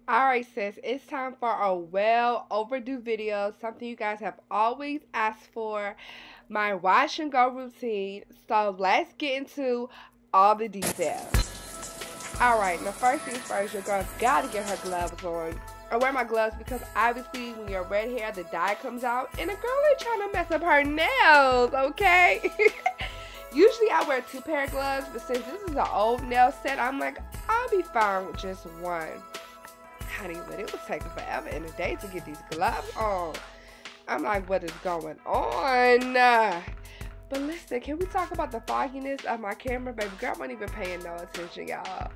Alright sis, it's time for a well overdue video, something you guys have always asked for, my wash and go routine. So let's get into all the details. Alright, now first things first, your girl's gotta get her gloves on. I wear my gloves because obviously when you're red hair, the dye comes out and a girl ain't trying to mess up her nails, okay? Usually I wear 2 pair of gloves, but since this is an old nail set, I'm like, I'll be fine with just one. Honey, but it was taking forever in a day to get these gloves on. I'm like, what is going on? But listen, can we talk about the fogginess of my camera? Baby girl wasn't even paying no attention, y'all.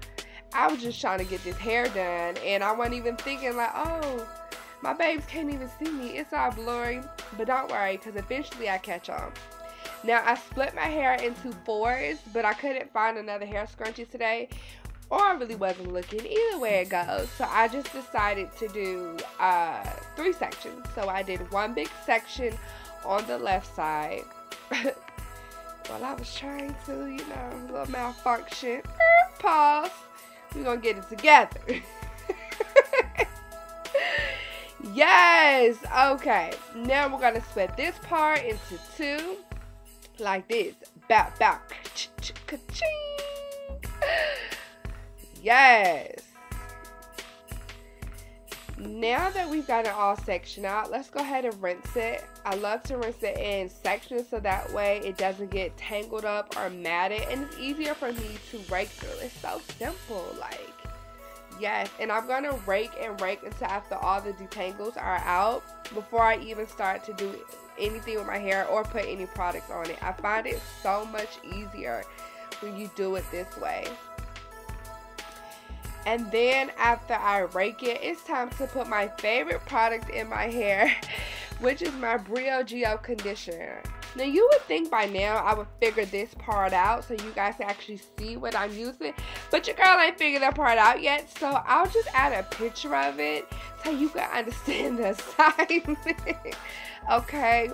I was just trying to get this hair done, and I wasn't even thinking like, oh, my babes can't even see me. It's all blurry. But don't worry, because eventually I catch on. Now, I split my hair into 4s, but I couldn't find another hair scrunchie today. Or I really wasn't looking. Either way it goes. So I just decided to do 3 sections. So I did 1 big section on the left side. Well, I was trying to, you know, a little malfunction. Pause. We're going to get it together. Yes. Okay. Now we're going to split this part into 2. Like this. Bow, bow. Ka-ching. Yes. Now that we've got it all sectioned out, let's go ahead and rinse it. I love to rinse it in sections so that way it doesn't get tangled up or matted, and it's easier for me to rake through. It's so simple, like, yes. And I'm gonna rake and rake until after all the detangles are out before I even start to do anything with my hair or put any products on it. I find it so much easier when you do it this way. And then after I rake it, it's time to put my favorite product in my hair, which is my 𝘉𝘎 conditioner. Now you would think by now I would figure this part out so you guys can actually see what I'm using, but your girl ain't figured that part out yet, so I'll just add a picture of it so you can understand the assignment. Okay?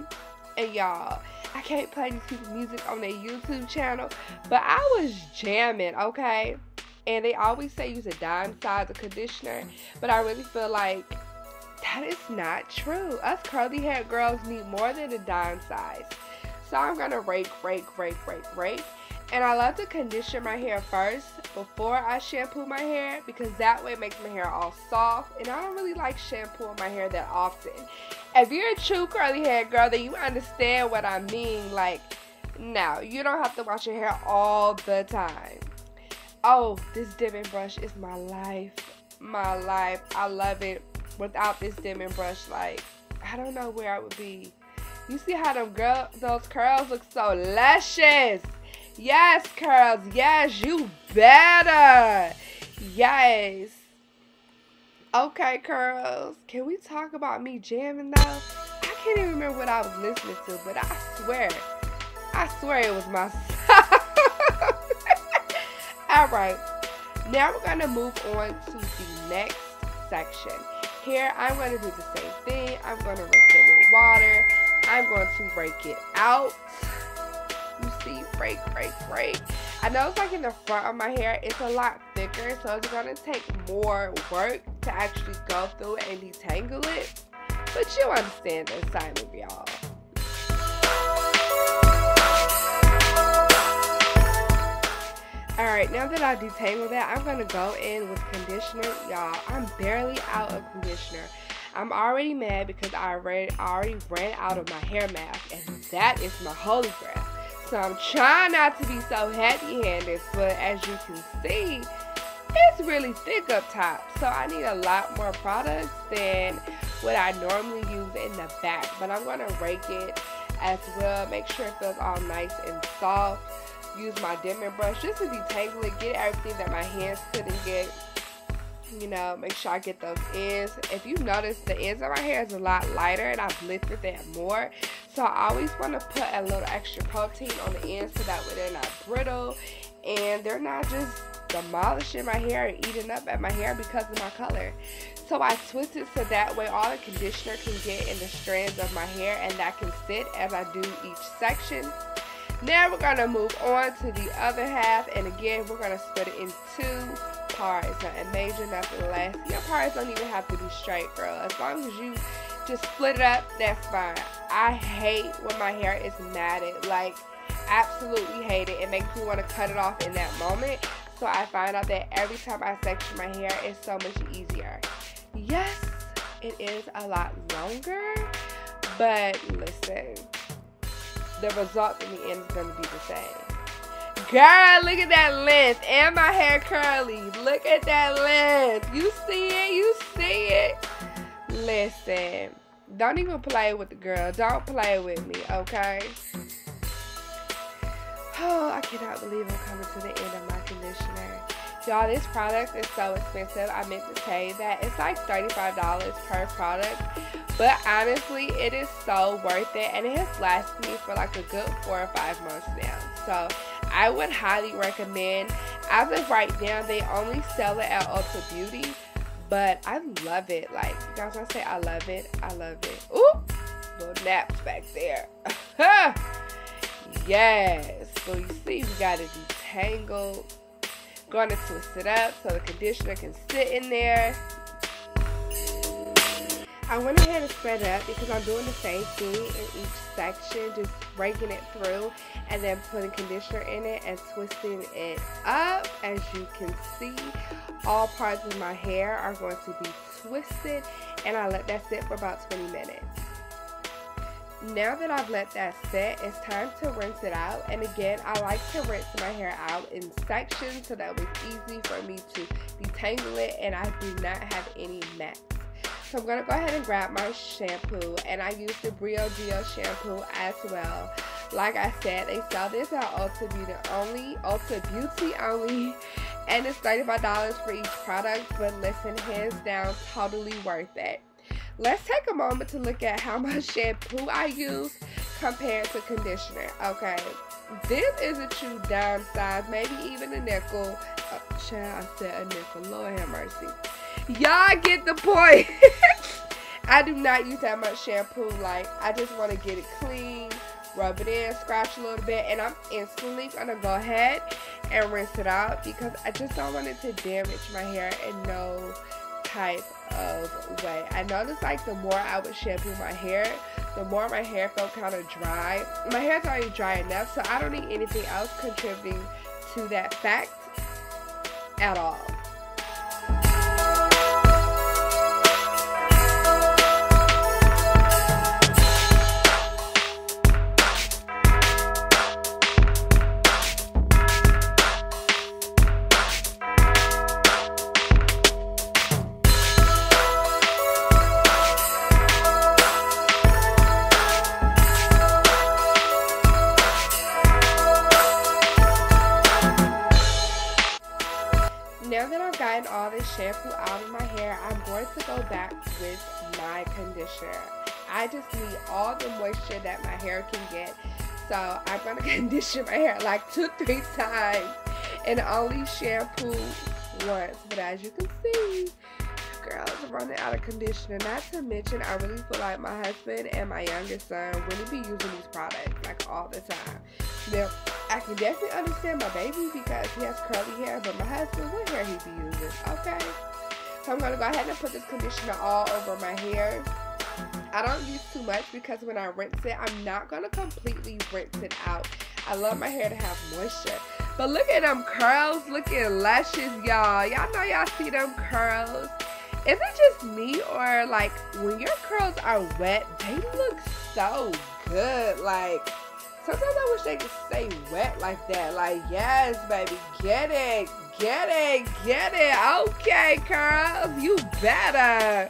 And y'all, I can't play these people's music on their YouTube channel, but I was jamming, okay? And they always say use a dime size of conditioner, but I really feel like that is not true. Us curly haired girls need more than a dime size. So I'm gonna rake. And I love to condition my hair first before I shampoo my hair, because that way it makes my hair all soft. And I don't really like shampooing my hair that often. If you're a true curly haired girl, then you understand what I mean. Like, no, you don't have to wash your hair all the time. Oh, this dimming brush is my life. My life. I love it. Without this dimming brush, like, I don't know where I would be. You see how those curls look so luscious. Yes, curls. Yes, you better. Yes. Okay, curls. Can we talk about me jamming though? I can't even remember what I was listening to, but I swear it was my song. Alright, now we're going to move on to the next section. Here, I'm going to do the same thing. I'm going to rinse it with water. I'm going to rake it out. You see, rake. I know it's like in the front of my hair, it's a lot thicker, so it's going to take more work to actually go through it and detangle it. But you'll understand the assignment, y'all. Alright, now that I detangled that, I'm going to go in with conditioner. Y'all, I'm barely out of conditioner. I'm already mad because I already ran out of my hair mask, and that is my holy grail. So I'm trying not to be so heavy-handed, but as you can see, it's really thick up top. So I need a lot more products than what I normally use in the back. But I'm going to rake it as well, make sure it feels all nice and soft. Use my dimming brush just to detangle it, get everything that my hands couldn't get. You know, make sure I get those ends. If you notice, the ends of my hair is a lot lighter and I've lifted that more. So I always want to put a little extra protein on the ends so that way they're not brittle and they're not just demolishing my hair and eating up at my hair because of my color. So I twist it so that way all the conditioner can get in the strands of my hair and that can sit as I do each section. Now we're going to move on to the other half, and again we're going to split it in 2 parts, nothing major, nothing less. Your parts don't even have to be straight, girl. As long as you just split it up, that's fine. I hate when my hair is matted. Like, absolutely hate it. It makes me want to cut it off in that moment. So I find out that every time I section my hair, it's so much easier. Yes, it is a lot longer, but listen, the result in the end is going to be the same. Girl, look at that length. And my hair curly. Look at that length. You see it? You see it? Listen, don't even play with the girl. Don't play with me, okay? Oh, I cannot believe I'm coming to the end of my conditioner. Y'all, this product is so expensive. I meant to say that. It's like $35 per product. But honestly, it is so worth it. And it has lasted me for like a good 4 or 5 months now. So I would highly recommend. As of right now, they only sell it at Ulta Beauty. But I love it. Like, you guys want to say I love it? I love it. Ooh, little naps back there. Yes. So you see, we got it detangled. Going to twist it up so the conditioner can sit in there. I went ahead and spread it up because I'm doing the same thing in each section, just breaking it through and then putting conditioner in it and twisting it up. As you can see, all parts of my hair are going to be twisted, and I let that sit for about 20 minutes. Now that I've let that sit, it's time to rinse it out. And again, I like to rinse my hair out in sections so that it was easy for me to detangle it and I do not have any mess. So I'm going to go ahead and grab my shampoo, and I use the 𝘉𝘎 𝘎𝘢 shampoo as well. Like I said, they sell this at Ulta Beauty only, and it's $35 for each product, but listen, hands down, totally worth it. Let's take a moment to look at how much shampoo I use compared to conditioner. Okay, this is a true downsize, maybe even a nickel. Oh, child, I said a nickel. Lord have mercy. Y'all get the point. I do not use that much shampoo. Like, I just want to get it clean, rub it in, scratch a little bit, and I'm instantly going to go ahead and rinse it out because I just don't want it to damage my hair in no type of way. I noticed like the more I would shampoo my hair, the more my hair felt kind of dry. My hair's already dry enough, so I don't need anything else contributing to that fact at all. Now that I've gotten all this shampoo out of my hair, I'm going to go back with my conditioner. I just need all the moisture that my hair can get. So I'm going to condition my hair like 2-3 times and only shampoo once. But as you can see, girl, I'm running out of conditioner. Not to mention, I really feel like my husband and my youngest son really be using these products like all the time. Now, I can definitely understand my baby because he has curly hair, but my husband, what hair he be using? Okay. So I'm going to go ahead and put this conditioner all over my hair. I don't use too much because when I rinse it, I'm not going to completely rinse it out. I love my hair to have moisture. But look at them curls, looking luscious, y'all. Y'all know y'all see them curls. Is it just me, or like when your curls are wet, they look so good? Like, sometimes I wish they could stay wet like that. Like, yes, baby, get it, get it, get it. Okay, curls, you better.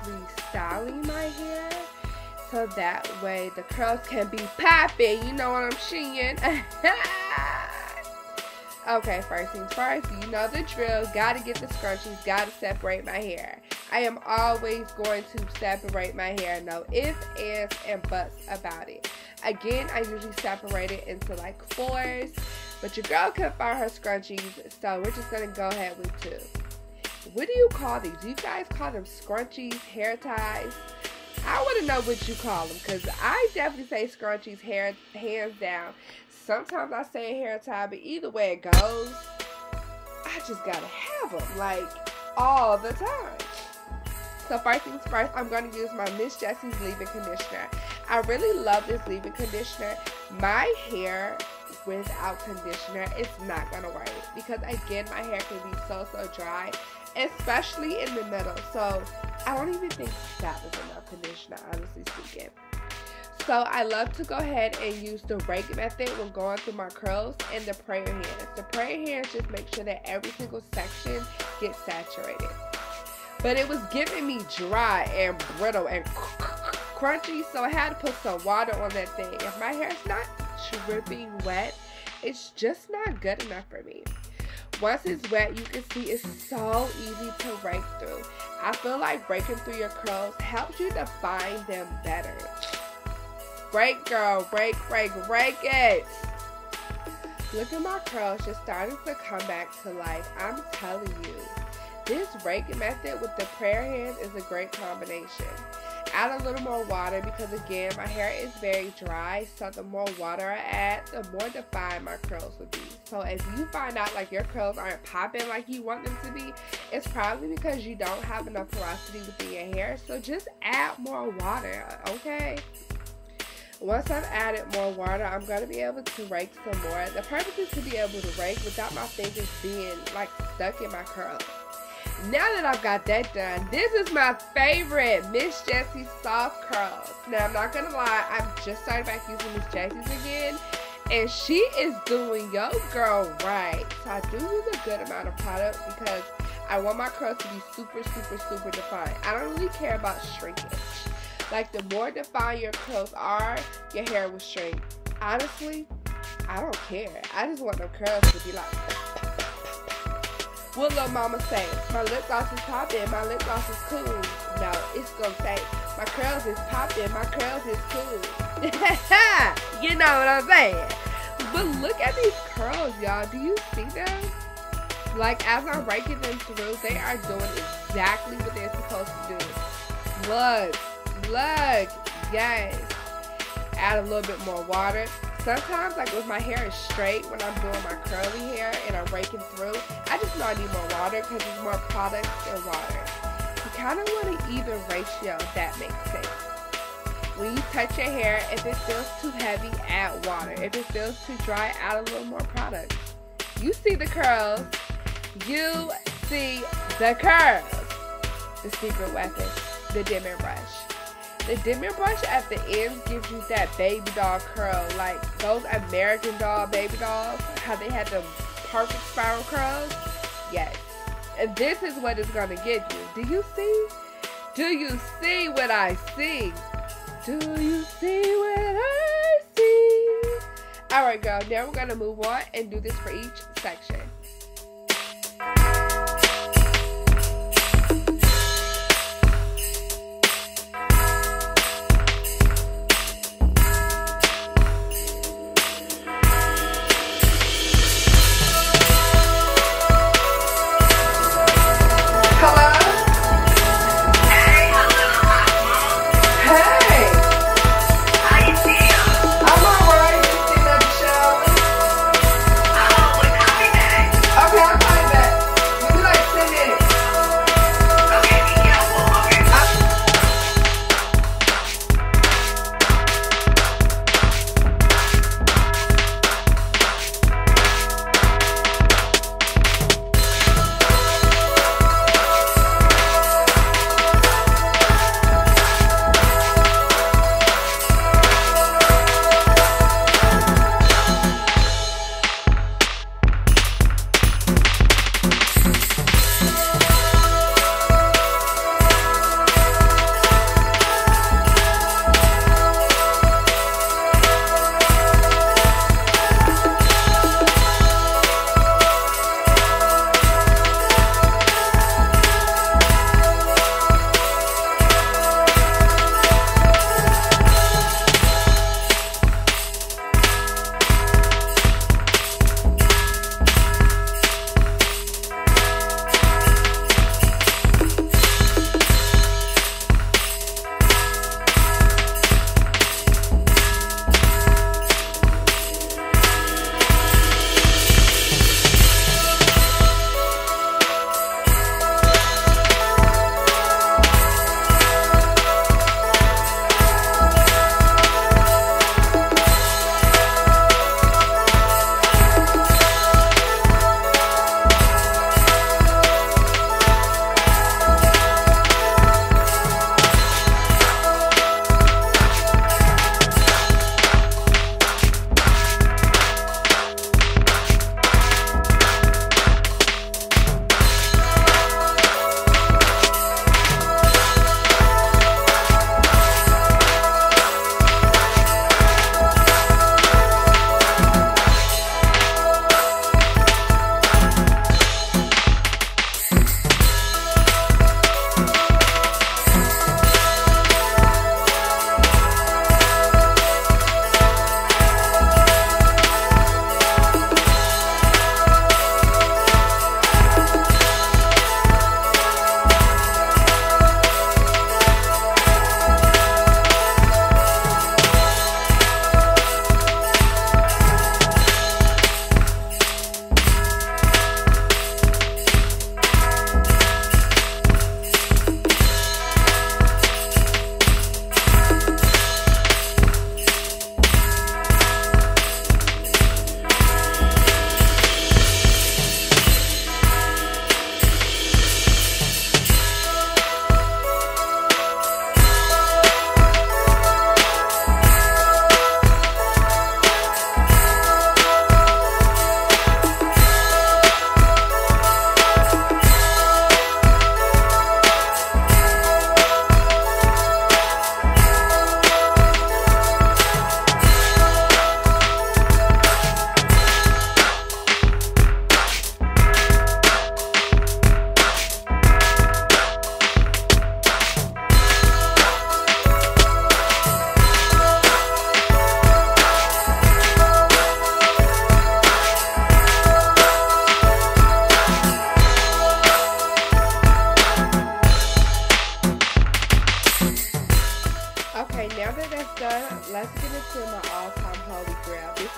restyling my hair so that way the curls can be popping. You know what I'm saying? Okay, first things first, you know the drill. Gotta get the scrunchies, gotta separate my hair. I am always going to separate my hair. No ifs, ands, and buts about it. Again, I usually separate it into like 4s, but your girl can find her scrunchies, so we're just gonna go ahead with 2. What do you call these? Do you guys call them scrunchies, hair ties? I want to know what you call them, because I definitely say scrunchies, hair, hands down. Sometimes I say hair tie, but either way it goes, I just gotta have them, like, all the time. So first things first, I'm going to use my Miss Jessie's leave-in conditioner. I really love this leave-in conditioner. My hair without conditioner is not going to work, because again, my hair can be so dry, especially in the middle. So I don't even think that was enough conditioner, honestly speaking. So I love to go ahead and use the rake method when going through my curls and the prayer hands. The prayer hands just make sure that every single section gets saturated. But it was giving me dry and brittle and crunchy, so I had to put some water on that thing. If my hair's not dripping wet, it's just not good enough for me. Once it's wet, you can see it's so easy to rake through. I feel like raking through your curls helps you define them better. Rake, girl, rake it. Look at my curls just starting to come back to life. I'm telling you, this rake method with the prayer hands is a great combination. Add a little more water, because again, my hair is very dry, so the more water I add, the more defined my curls will be. So if you find out like your curls aren't popping like you want them to be, it's probably because you don't have enough porosity within your hair. So just add more water, okay? Once I've added more water, I'm going to be able to rake some more. The purpose is to be able to rake without my fingers being like stuck in my curls. Now that I've got that done, this is my favorite Miss Jessie soft curls. Now, I'm not going to lie, I'm just started back using Miss Jessie's again, and she is doing your girl right. So I do use a good amount of product because I want my curls to be super defined. I don't really care about shrinkage. Like, the more defined your curls are, your hair will shrink. Honestly, I don't care. I just want them curls to be like, what little mama say? My lip gloss is popping, my lip gloss is cool. No, it's gonna say, my curls is popping, my curls is cool. You know what I'm saying? But look at these curls, y'all. Do you see them? Like, as I'm raking them through, they are doing exactly what they're supposed to do. Look, yes. Add a little bit more water. Sometimes, like, if my hair is straight when I'm doing my curly hair and I'm raking through, I just know I need more water because there's more product than water. You kind of want an even ratio, if that makes sense. When you touch your hair, if it feels too heavy, add water. If it feels too dry, add a little more product. You see the curls. You see the curls. The secret weapon, the dimming brush. The dimming brush at the end gives you that baby doll curl, like those American Doll baby dolls, how they had the perfect spiral curls. Yes. And this is what it's going to give you. Do you see? Do you see what I see? Do you see what I see? Alright, girl. Now we're going to move on and do this for each section.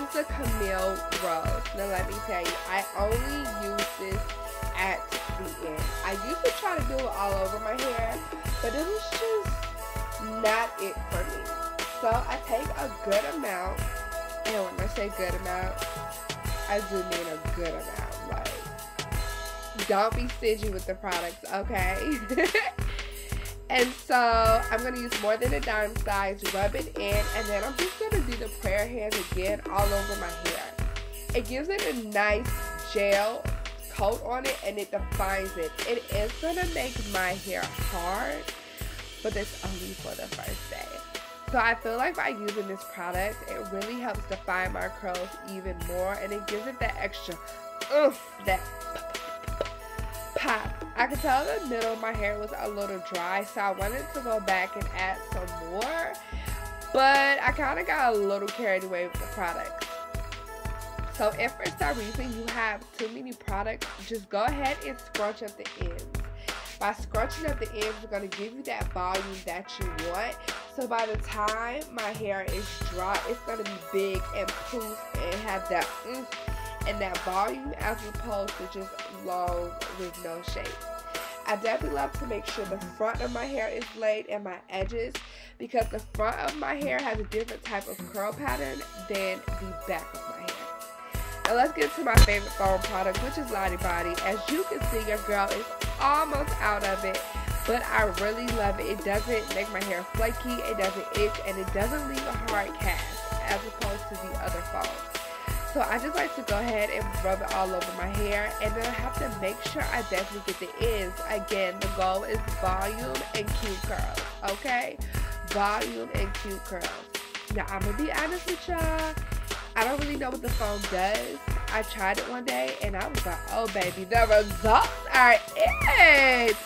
use the Camille Rose. Now let me tell you, I only use this at the end. I used to try to do it all over my hair, but it was just not it for me. So I take a good amount, and when I say good amount, I do mean a good amount. Like, don't be stingy with the products, okay? And so I'm going to use more than a dime size, rub it in, and then I'm just going to do the prayer hands again all over my hair. It gives it a nice gel coat on it, and it defines it. It is going to make my hair hard, but it's only for the first day. So I feel like by using this product, it really helps define my curls even more, and it gives it that extra oomph, that pop. I could tell the middle of my hair was a little dry, so I wanted to go back and add some more, but I kind of got a little carried away with the products. So if for some reason you have too many products, just go ahead and scrunch up the ends. By scrunching up the ends, it's going to give you that volume that you want. So by the time my hair is dry, it's going to be big and poof and have that oomph and that volume, as opposed to just long with no shape. I definitely love to make sure the front of my hair is laid and my edges, because the front of my hair has a different type of curl pattern than the back of my hair. Now let's get to my favorite foam product, which is Lottie Body. As you can see, your girl is almost out of it, but I really love it. It doesn't make my hair flaky, it doesn't itch, and it doesn't leave a hard cast as opposed to the other foams. So I just like to go ahead and rub it all over my hair, and then I have to make sure I definitely get the ends. Again, the goal is volume and cute curls, okay? Volume and cute curls. Now, I'm going to be honest with y'all. I don't really know what the foam does. I tried it one day, and I was like, oh, baby, the results are it.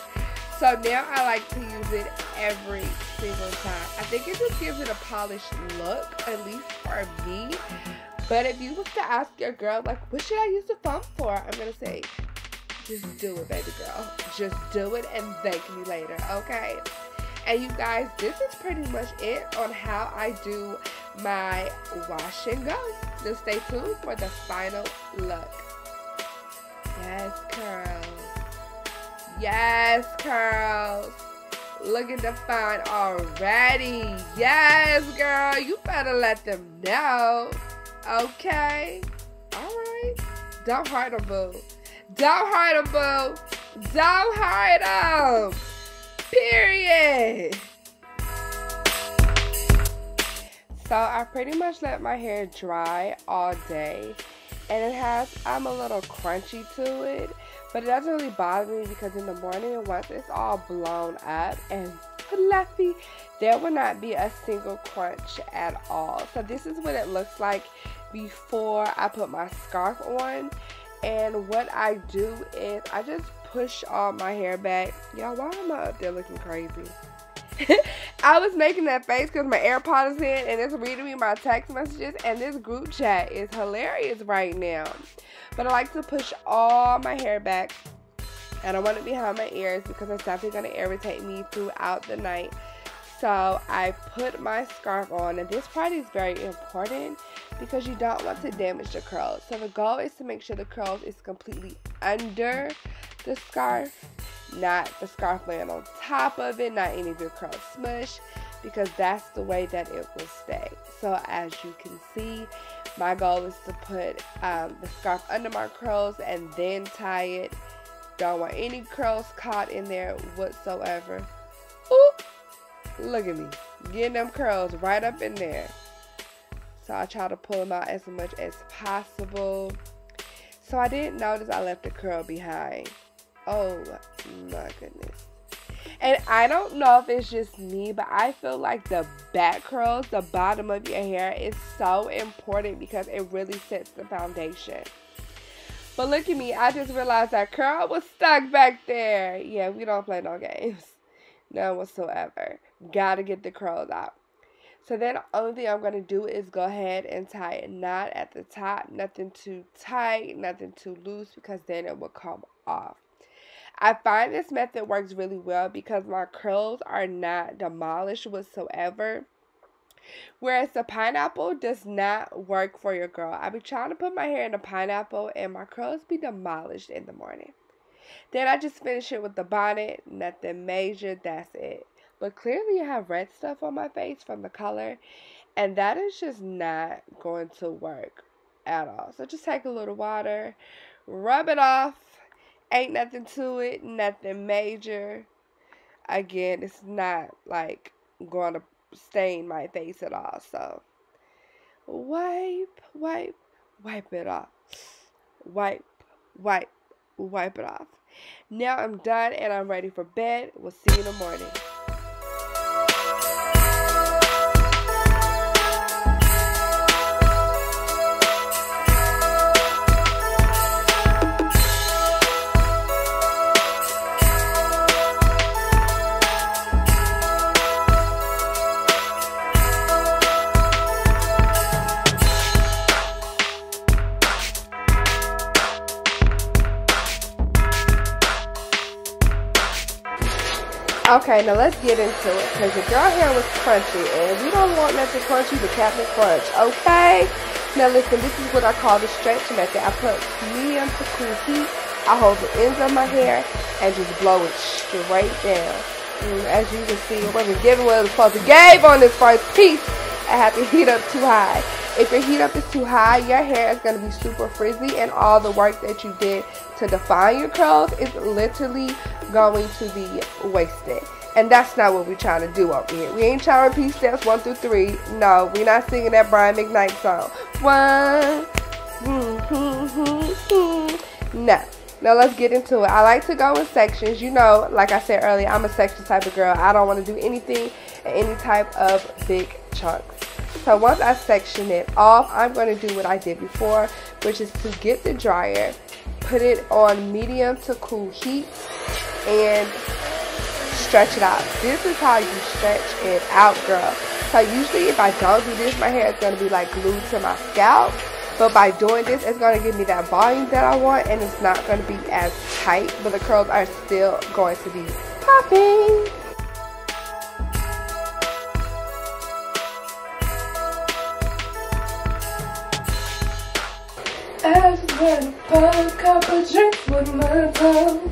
So now I like to use it every single time. I think it just gives it a polished look, at least for me. But if you was to ask your girl, like, what should I use the foam for? I'm going to say, just do it, baby girl. Just do it and thank me later, okay? And you guys, this is pretty much it on how I do my wash and go. Now stay tuned for the final look. Yes, curls. Yes, curls. Looking defined already. Yes, girl. You better let them know. Okay? Alright. Don't hurt them, boo. Don't hurt them, boo. Don't hurt them. Period. So I pretty much let my hair dry all day. And it has, I'm a little crunchy to it. But it doesn't really bother me, because in the morning, once it's all blown up and fluffy, there will not be a single crunch at all. So this is what it looks like before I put my scarf on. And what I do is I just push all my hair back. Y'all, why am I up there looking crazy? I was making that face because my AirPod is in and it's reading me my text messages, and this group chat is hilarious right now. But I like to push all my hair back. I don't want it behind my ears because it's definitely going to irritate me throughout the night. So I put my scarf on, and this part is very important because you don't want to damage the curls. So the goal is to make sure the curls is completely under the scarf, not the scarf laying on top of it, not any of your curls smush, because that's the way that it will stay. So as you can see, my goal is to put the scarf under my curls and then tie it. Don't want any curls caught in there whatsoever. Ooh, look at me, getting them curls right up in there. So I try to pull them out as much as possible. So I didn't notice I left a curl behind. Oh my goodness. And I don't know if it's just me, but I feel like the back curls, the bottom of your hair, is so important because it really sets the foundation. But look at me, I just realized that curl was stuck back there. Yeah, we don't play no games. None whatsoever. Gotta get the curls out. So then the only thing I'm going to do is go ahead and tie a knot at the top. Nothing too tight, nothing too loose, because then it will come off. I find this method works really well because my curls are not demolished whatsoever. Whereas the pineapple does not work for your girl. I be trying to put my hair in a pineapple and my curls be demolished in the morning. Then I just finish it with the bonnet. Nothing major. That's it. But clearly I have red stuff on my face from the color. And that is just not going to work at all. So just take a little water. Rub it off. Ain't nothing to it. Nothing major. Again, it's not like going to stain my face at all. So wipe it off. Wipe it off. Now I'm done and I'm ready for bed. We'll see you in the morning. Okay, now let's get into it, because your girl hair was crunchy, and we don't want nothing crunchy but Captain Crunch, okay? Now listen, this is what I call the stretch method. I put medium to cool heat, I hold the ends of my hair, and just blow it straight down. As you can see, it wasn't giving what it was supposed to give on this first piece. I had to heat up too high. If your heat up is too high, your hair is going to be super frizzy, and all the work that you did to define your curls is literally going to be wasted. And that's not what we're trying to do over here. We ain't trying to repeat steps 1 through 3. No, we're not singing that Brian McKnight song. 1. No. Now let's get into it. I like to go in sections. You know, like I said earlier, I'm a section type of girl. I don't want to do anything in any type of big chunks. So once I section it off, I'm going to do what I did before, which is to get the dryer, put it on medium to cool heat, and stretch it out. This is how you stretch it out, girl. So usually if I don't do this, my hair is going to be like glued to my scalp. But by doing this, it's going to give me that volume that I want, and it's not going to be as tight, but the curls are still going to be popping. I just wanna pour a couple drinks with my tongue,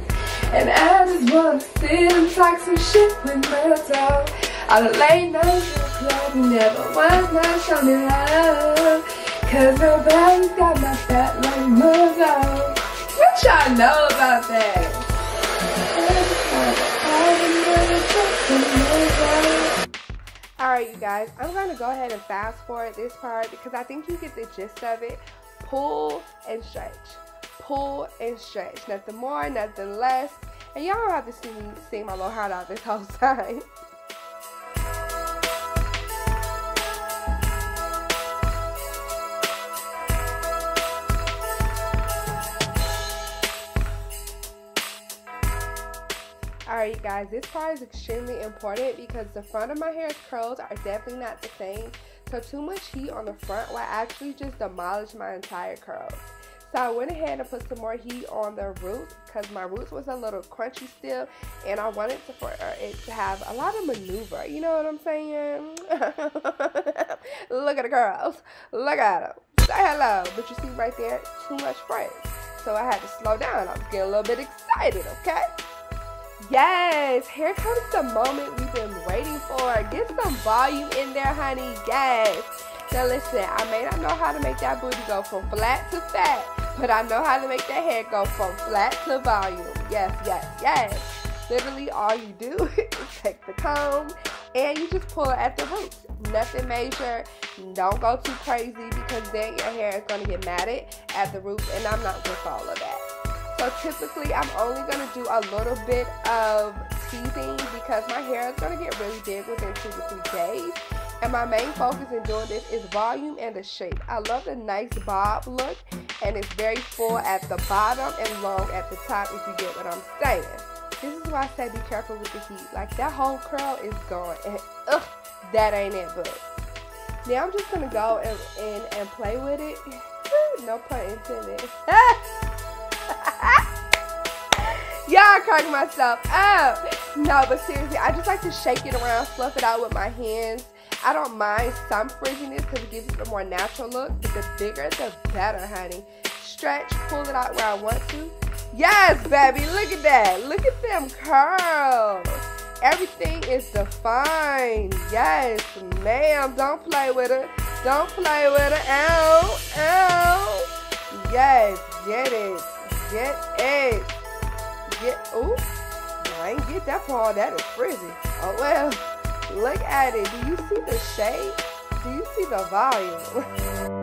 and I just wanna sit and talk some shit with my tongue. All the late nights in the club, you never wanna show me love, cause nobody's got my fat like mother. What y'all know about that? Alright, you guys, I'm gonna go ahead and fast forward this part because I think you get the gist of it. Pull and stretch. Pull and stretch. Nothing more, nothing less. And y'all don't have to see me sing my little heart out this whole time. Alright, you guys, this part is extremely important because the front of my hair's curls are definitely not the same. So too much heat on the front will actually just demolish my entire curls. So I went ahead and put some more heat on the roots because my roots was a little crunchy still, and I wanted for it to have a lot of maneuver. You know what I'm saying? Look at the girls. Look at them. Say hello. But you see right there, too much frizz. So I had to slow down. I was getting a little bit excited, okay? Yes, here comes the moment we've been waiting for. Get some volume in there, honey. Yes. Now listen, I may not know how to make that booty go from flat to fat, but I know how to make that hair go from flat to volume. Yes, yes, yes. Literally all you do is take the comb and you just pull it at the roots. Nothing major. Don't go too crazy because then your hair is going to get matted at the roots, and I'm not with all of that. So typically, I'm only going to do a little bit of teasing because my hair is going to get really big within 2 to 3 days. And my main focus in doing this is volume and the shape. I love the nice bob look, and it's very full at the bottom and long at the top, if you get what I'm saying. This is why I say be careful with the heat. Like, that whole curl is gone, and that ain't it, but. Now I'm just going to go and play with it. No pun intended. Y'all cracking myself up. No, but seriously, I just like to shake it around, fluff it out with my hands. I don't mind some frizziness because it gives it a more natural look, but the bigger the better, honey. Stretch, pull it out where I want to. Yes, baby, look at that. Look at them curls. Everything is defined. Yes, ma'am. Don't play with it. Don't play with it. Ow, ow. Yes, get it. Get it. Ooh. I ain't get that part. That is frizzy. Oh, well. Look at it. Do you see the shape? Do you see the volume?